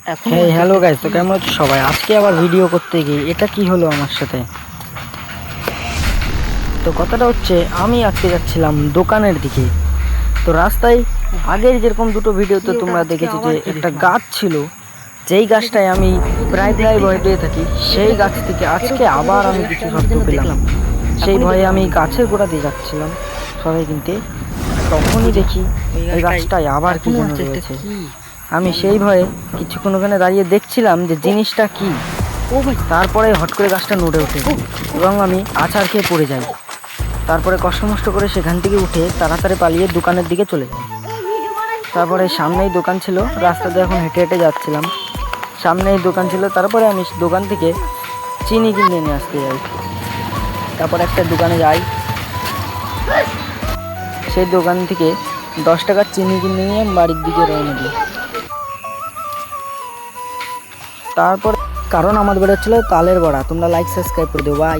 Hello guys, তো কেমন আছো সবাই? আজকে আবার ভিডিও করতে গিয়ে এটা কি হলো আমার সাথে। তো কথাটা হচ্ছে, আমি আজকে যাচ্ছিলাম দোকানের দিকে। তো রাস্তায় আগের যেরকম দুটো ভিডিওতে তোমরা দেখেছো যে একটা গাছ ছিল, যেই গাছটায় আমি প্রায় প্রায় ভয় পেয়ে থাকি, সেই গাছ থেকে আজকে আবার আমি কিছু শব্দ পেলাম। সেই ভয়ে আমি গাছের গোড়া দিয়ে যাচ্ছিলাম সবাই কিনতে, তখনই দেখি এই গাছটায় আবার কি যেন রয়েছে। আমি সেই ভয়ে কিছুক্ষণ ওখানে দাঁড়িয়ে দেখছিলাম যে জিনিসটা কি। তারপরে হট করে গাছটা নড়ে ওঠে এবং আমি আছাড় খেয়ে পড়ে যাই। তারপরে কষ্টমষ্ট করে সেখান থেকে উঠে তাড়াতাড়ি পালিয়ে দোকানের দিকে চলে যাই। তারপরে সামনেই দোকান ছিল, রাস্তা দিয়ে এখন হেঁটে হেঁটে যাচ্ছিলাম, সামনেই দোকান ছিল। তারপরে আমি দোকান থেকে চিনি কিনে নিয়ে আসতে যাই। তারপরে একটা দোকানে যাই, সেই দোকান থেকে 10 টাকার চিনি কিনে নিয়ে বাড়ির দিকে রওনা দিই। তারপর কারণ আমার বেরোচ্ছিল তালের বড়া। তোমরা লাইক সাবস্ক্রাইব করে দেবো। বাই।